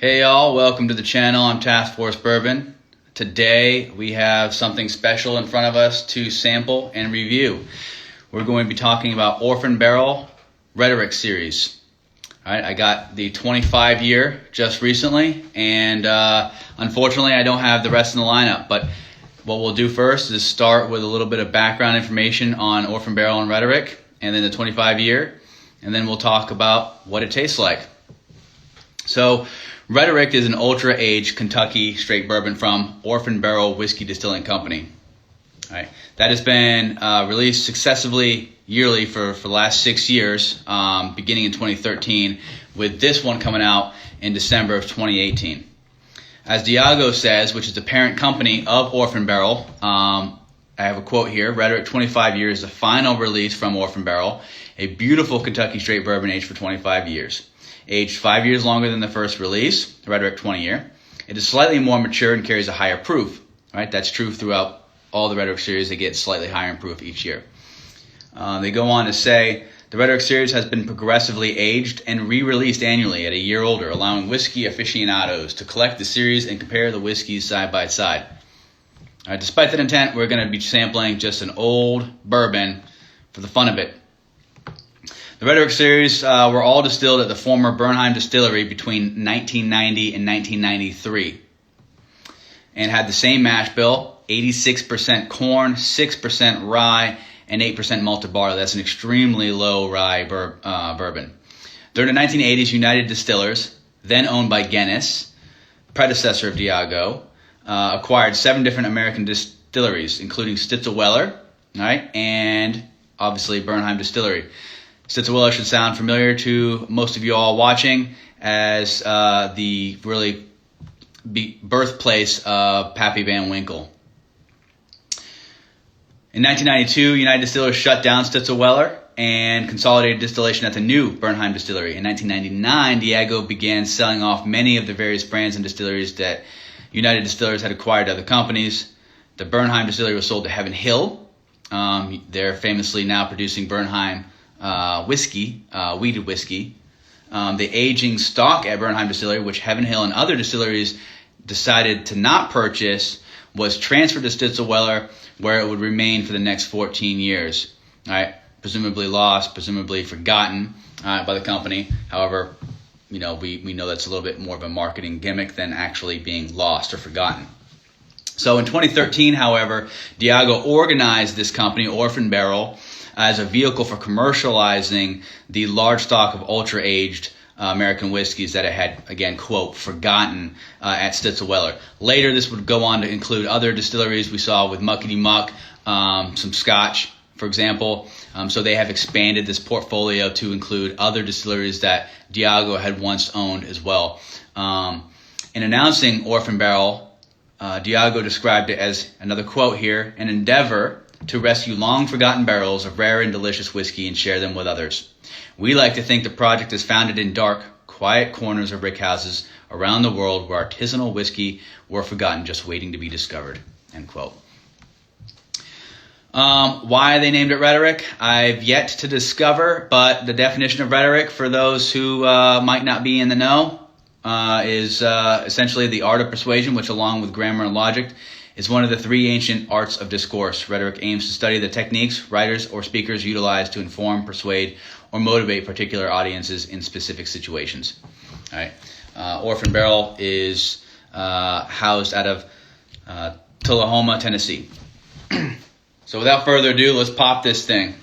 Hey y'all, welcome to the channel. I'm Task Force Bourbon. Today we have something special in front of us to sample and review. We're going to be talking about Orphan Barrel Rhetoric series. All right, I got the 25 year just recently, and unfortunately I don't have the rest of the lineup, but what we'll do first is start with a little bit of background information on Orphan Barrel and Rhetoric, and then the 25 year, and then we'll talk about what it tastes like. So Rhetoric is an ultra-aged Kentucky straight bourbon from Orphan Barrel Whiskey Distilling Company. All right. That has been released successively yearly for the last 6 years, beginning in 2013, with this one coming out in December of 2018. As Diageo says, which is the parent company of Orphan Barrel, I have a quote here: Rhetoric 25 years, the final release from Orphan Barrel, a beautiful Kentucky straight bourbon aged for 25 years. Aged 5 years longer than the first release, the Rhetoric 20 year. It is slightly more mature and carries a higher proof. Right? That's true throughout all the Rhetoric series. They get slightly higher in proof each year. They go on to say, the Rhetoric series has been progressively aged and re-released annually at a year older, allowing whiskey aficionados to collect the series and compare the whiskeys side by side. Despite that intent, we're going to be sampling just an old bourbon for the fun of it. The Rhetoric series were all distilled at the former Bernheim distillery between 1990 and 1993 and had the same mash bill: 86% corn, 6% rye, and 8% malted barley. That's an extremely low rye bourbon. During the 1980s, United Distillers, then owned by Guinness, predecessor of Diageo, acquired 7 different American distilleries, including Stitzel-Weller, right, and obviously Bernheim Distillery. Stitzel-Weller should sound familiar to most of you all watching as the really birthplace of Pappy Van Winkle. In 1992, United Distillers shut down Stitzel-Weller and consolidated distillation at the new Bernheim Distillery. In 1999, Diageo began selling off many of the various brands and distilleries that United Distillers had acquired to other companies. The Bernheim Distillery was sold to Heaven Hill. They're famously now producing Bernheim whiskey, wheated whiskey. The aging stock at Bernheim Distillery, which Heaven Hill and other distilleries decided to not purchase, was transferred to Stitzel-Weller, where it would remain for the next 14 years. All right, presumably lost, presumably forgotten by the company. However, we know that's a little bit more of a marketing gimmick than actually being lost or forgotten. So in 2013, however, Diageo organized this company, Orphan Barrel, as a vehicle for commercializing the large stock of ultra-aged American whiskeys that it had, again, quote, forgotten at Stitzel-Weller. Later, this would go on to include other distilleries we saw with Muckety Muck, some Scotch, for example. So they have expanded this portfolio to include other distilleries that Diageo had once owned as well. In announcing Orphan Barrel, Diageo described it as, another quote here, an endeavor to rescue long-forgotten barrels of rare and delicious whiskey and share them with others. We like to think the project is founded in dark, quiet corners of rickhouses around the world where artisanal whiskey were forgotten, just waiting to be discovered, end quote. Why they named it Rhetoric, I've yet to discover, but the definition of rhetoric, for those who might not be in the know, is essentially the art of persuasion, which, along with grammar and logic, is one of the 3 ancient arts of discourse. Rhetoric aims to study the techniques writers or speakers utilize to inform, persuade, or motivate particular audiences in specific situations. All right. Orphan Barrel is housed out of Tullahoma, Tennessee. So without further ado, let's pop this thing.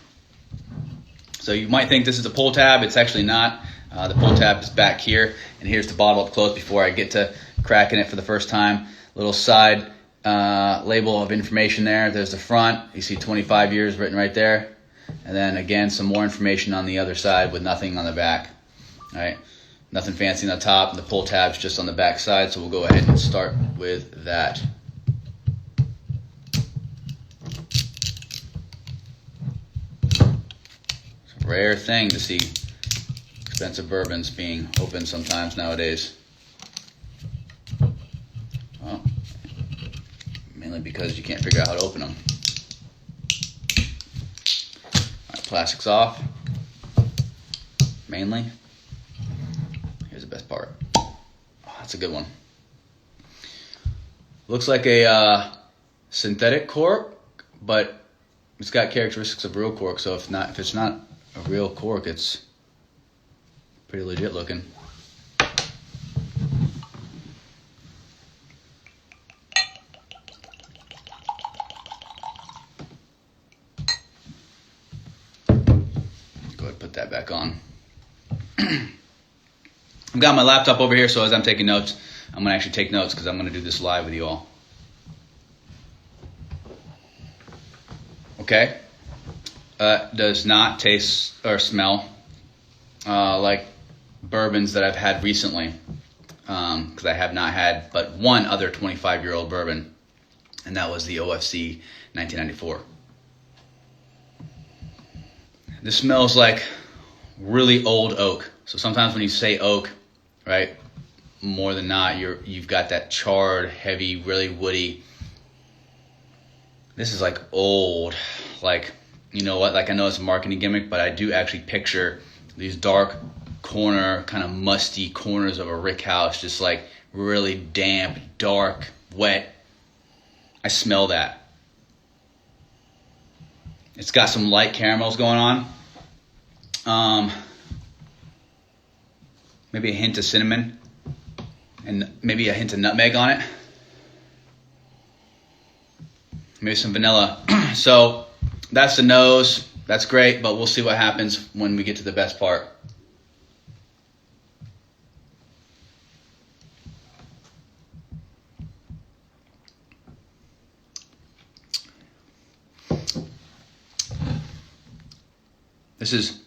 So you might think this is a pull tab. It's actually not. The pull tab is back here, and here's the bottle up close before I get to cracking it for the first time. Little side label of information there. There's the front. You see 25 years written right there. And then again, some more information on the other side with nothing on the back. All right, nothing fancy on the top. The pull tab's just on the back side, so we'll go ahead and start with that. It's a rare thing to see expensive bourbons being opened sometimes nowadays. Well, mainly because you can't figure out how to open them. Plastic's off, mainly. Here's the best part. Oh, That's a good one. Looks like a synthetic cork, but it's got characteristics of real cork. So if it's not a real cork, it's pretty legit looking. Go ahead and put that back on. I've got my laptop over here, so as I'm taking notes, I'm going to actually take notes because I'm going to do this live with you all. Okay. Does not taste or smell like bourbons that I've had recently, because I have not had but one other 25-year-old bourbon, and that was the OFC 1994. This smells like really old oak. So sometimes when you say oak, right, more than not, you've got that charred, heavy, really woody. This is like old, like, you know what, like I know it's a marketing gimmick, but I do actually picture these dark corner, kind of musty corners of a rick house, just like really damp, dark, wet. I smell that. It's got some light caramels going on. Maybe a hint of cinnamon and maybe a hint of nutmeg on it. Maybe some vanilla. So that's the nose. That's great, but we'll see what happens when we get to the best part. This is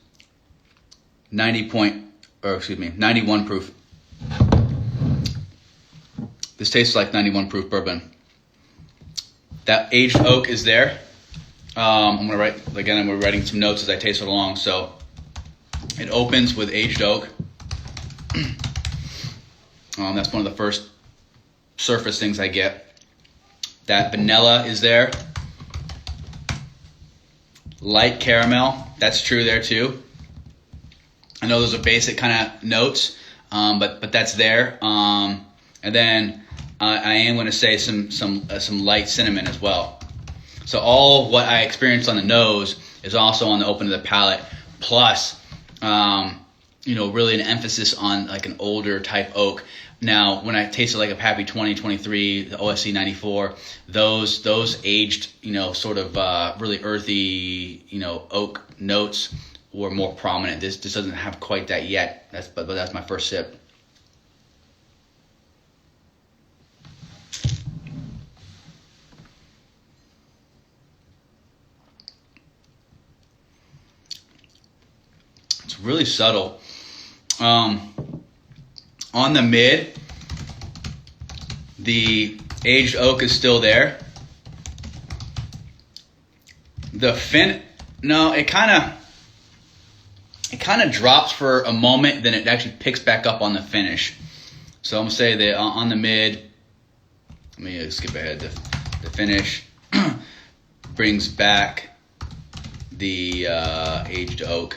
91 proof. This tastes like 91 proof bourbon. That aged oak is there. I'm gonna write again. We're writing some notes as I taste it along. So it opens with aged oak. That's one of the first surface things I get. That vanilla is there. Light caramel, that's true there too. I know those are basic kind of notes, but that's there. And then I am going to say some light cinnamon as well. So all what I experienced on the nose is also on the open of the palate, plus really an emphasis on like an older type oak. Now, when I tasted like a Pappy 2023, the OSC 94, those aged, sort of really earthy, oak notes were more prominent. This doesn't have quite that yet. But that's my first sip. It's really subtle. On the mid, the aged oak is still there. The it kind of drops for a moment, then it actually picks back up on the finish. So I'm gonna say that on the mid, let me skip ahead. The finish brings back the aged oak.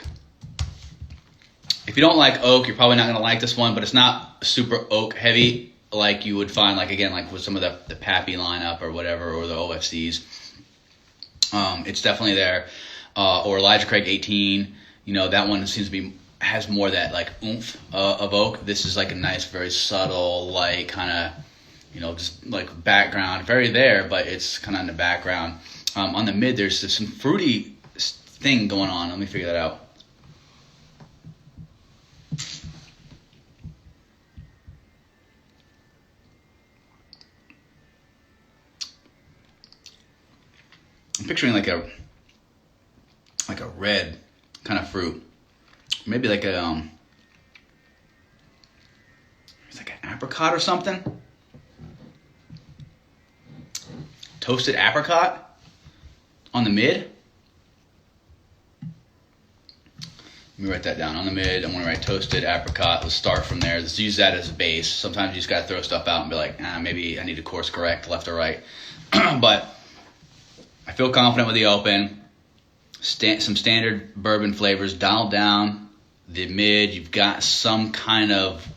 If you don't like oak, you're probably not going to like this one, but it's not super oak heavy like you would find, like with some of the Pappy lineup or whatever, or the OFCs. It's definitely there. Or Elijah Craig 18, that one seems to has more that like oomph of oak. This is like a nice, very subtle, light kind of, just like background, very there, but it's kind of in the background. On the mid, there's some fruity thing going on. Let me figure that out. I'm picturing like a red kind of fruit, maybe like it's like an apricot or something. Toasted apricot on the mid. Let me write that down. On the mid, I'm going to write toasted apricot. Let's start from there. Let's use that as a base. Sometimes you just got to throw stuff out and be like, maybe I need to course correct left or right. But I feel confident with the open. Some standard bourbon flavors dialed down. The mid, you've got some kind of,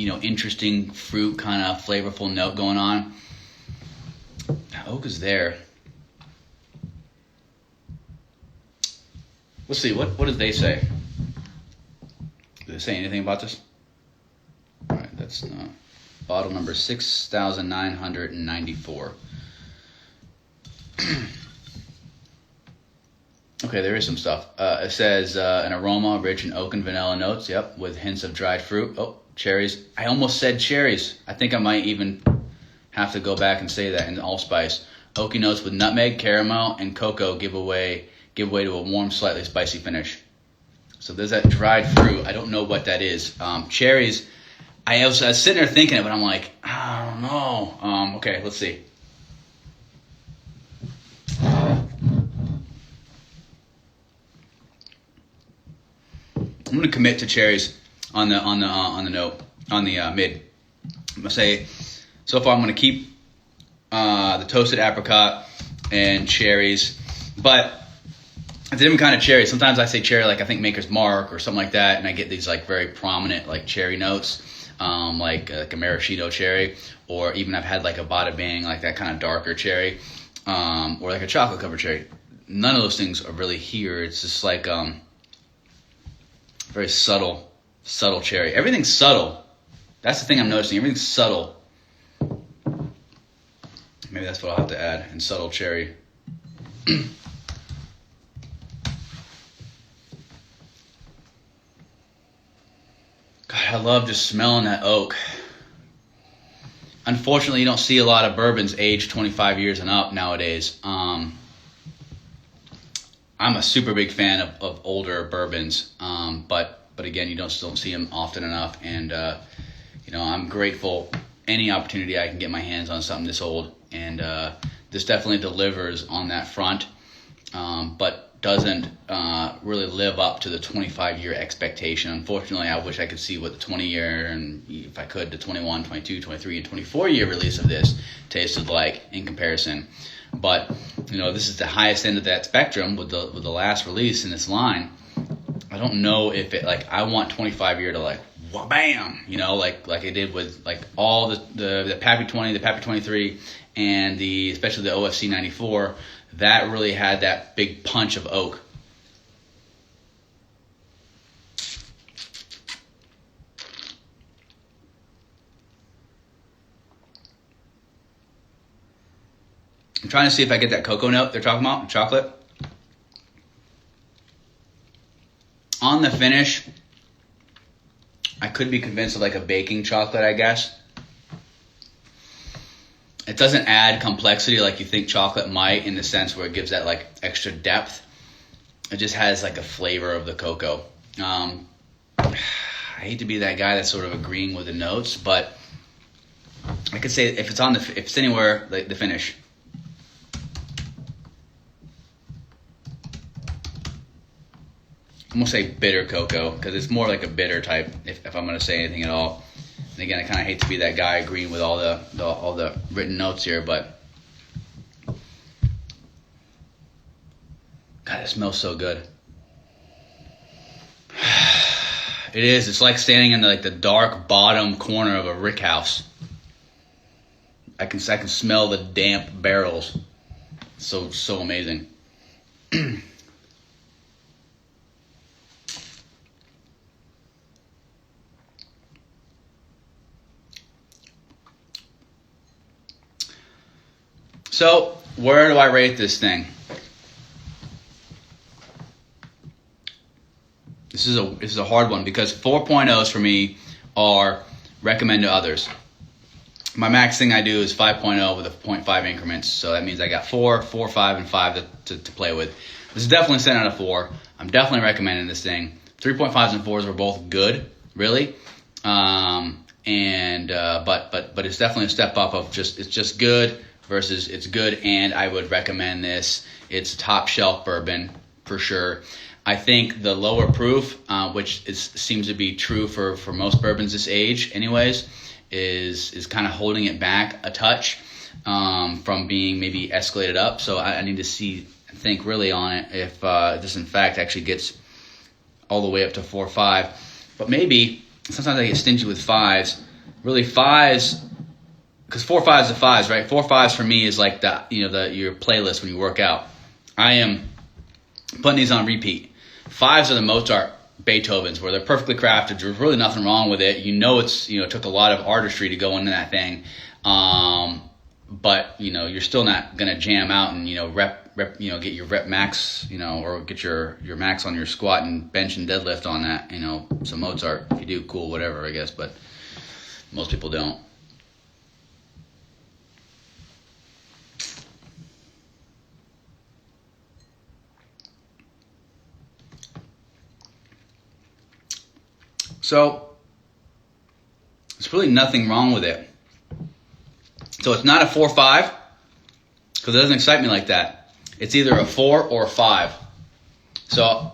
interesting fruit kind of flavorful note going on. The oak is there. Let's see, what did they say? Did they say anything about this? All right, that's not. Bottle number 6,994. Okay, there is some stuff. It says an aroma rich in oak and vanilla notes. Yep, with hints of dried fruit. Oh, cherries. I almost said cherries. I think I might even have to go back and say that in allspice. Oaky notes with nutmeg, caramel, and cocoa give way to a warm, slightly spicy finish. So there's that dried fruit. I don't know what that is. Cherries. I was sitting there thinking it, but I'm like, I don't know. Okay, let's see. I'm gonna commit to cherries on the note on the mid. I'm gonna say so far I'm gonna keep the toasted apricot and cherries, but it's a different kind of cherry. Sometimes I say cherry like I think Maker's Mark or something like that, and I get these like very prominent like cherry notes, like a maraschino cherry, or even I've had like a Bada Bang, like that kind of darker cherry, or like a chocolate covered cherry. None of those things are really here. It's just like very subtle cherry. Everything's subtle. That's the thing I'm noticing. Everything's subtle. Maybe that's what I'll have to add in subtle cherry. God, I love just smelling that oak. Unfortunately, you don't see a lot of bourbons aged 25 years and up nowadays. I'm a super big fan of older bourbons, but again, you don't see them often enough. And I'm grateful any opportunity I can get my hands on something this old. And this definitely delivers on that front, but doesn't really live up to the 25-year expectation. Unfortunately, I wish I could see what the 20-year and, if I could, the 21, 22, 23, and 24-year release of this tasted like in comparison. But this is the highest end of that spectrum with the last release in this line. I don't know if it I want 25-year to wha-bam, like I did with like all the Pappy 20, the Pappy 23, and especially the OFC 94. That really had that big punch of oak. I'm trying to see if I get that cocoa note they're talking about, chocolate. On the finish, I could be convinced of like a baking chocolate, I guess. It doesn't add complexity like you think chocolate might, in the sense where it gives that like extra depth. It just has like a flavor of the cocoa. I hate to be that guy that's sort of agreeing with the notes, but I could say if it's anywhere, like the finish. I'm gonna say bitter cocoa because it's more like a bitter type. If I'm gonna say anything at all. And again, I kind of hate to be that guy agreeing with all the written notes here, but God, it smells so good. It is. It's like standing in the dark bottom corner of a rick house. I can smell the damp barrels. So amazing. So, where do I rate this thing? This is a hard one because 4.0s for me are recommend to others. My max thing I do is 5.0 with a 0.5 increments. So that means I got 4, 5, and 5 to play with. This is definitely 10 out of 4. I'm definitely recommending this thing. 3.5s and 4s were both good, really. But it's definitely a step up of it's just good versus it's good, and I would recommend this. It's top shelf bourbon for sure. I think the lower proof, which seems to be true for most bourbons this age anyways, is kind of holding it back a touch from being maybe escalated up. So I need to think really on it if this in fact actually gets all the way up to 4 or 5. But maybe sometimes I get stingy with 5s. really fives, because 4 5s are fives, right? 4 5s for me is like your playlist when you work out. I am putting these on repeat. Fives are the Mozart, Beethovens, where they're perfectly crafted. There's really nothing wrong with it. It took a lot of artistry to go into that thing. But you're still not gonna jam out and get your rep max, or get your max on your squat and bench and deadlift on that. So Mozart, if you do, cool, whatever, I guess, but most people don't. So there's really nothing wrong with it. So it's not a 4 5 because it doesn't excite me like that. It's either a 4 or a 5. So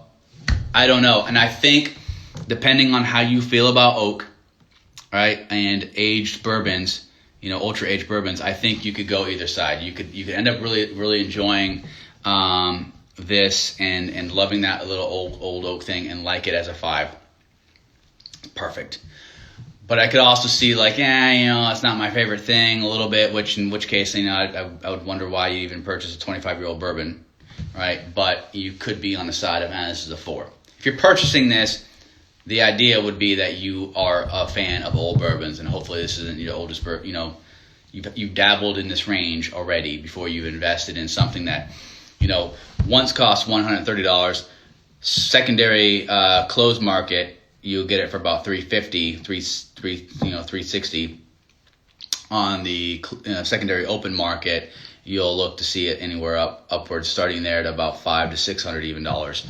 I don't know. And I think depending on how you feel about oak, right, and aged bourbons, ultra aged bourbons, I think you could go either side. You could end up really enjoying this and loving that little old oak thing and like it as a 5. Perfect. But I could also see it's not my favorite thing a little bit, in which case, I would wonder why you even purchase a 25-year-old bourbon, right? But you could be on the side of, this is a 4. If you're purchasing this, the idea would be that you are a fan of old bourbons, and hopefully this isn't your oldest bourbon. You've dabbled in this range already before you've invested in something that, once cost $130, secondary closed market, you'll get it for about $350, $360. On the secondary open market, you'll look to see it anywhere upwards, starting there at about $500 to $600 even dollars.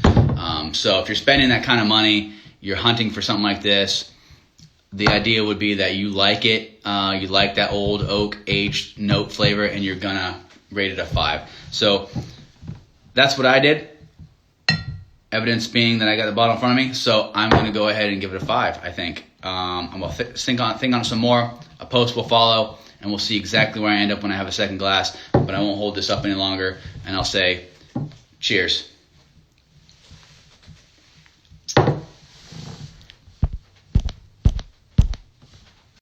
So if you're spending that kind of money, you're hunting for something like this. The idea would be that you like it, you like that old oak aged note flavor, and you're gonna rate it a 5. So that's what I did. Evidence being that I got the bottle in front of me, so I'm going to go ahead and give it a 5, I think. I'm going to think on it some more. A post will follow, and we'll see exactly where I end up when I have a second glass. But I won't hold this up any longer, and I'll say cheers.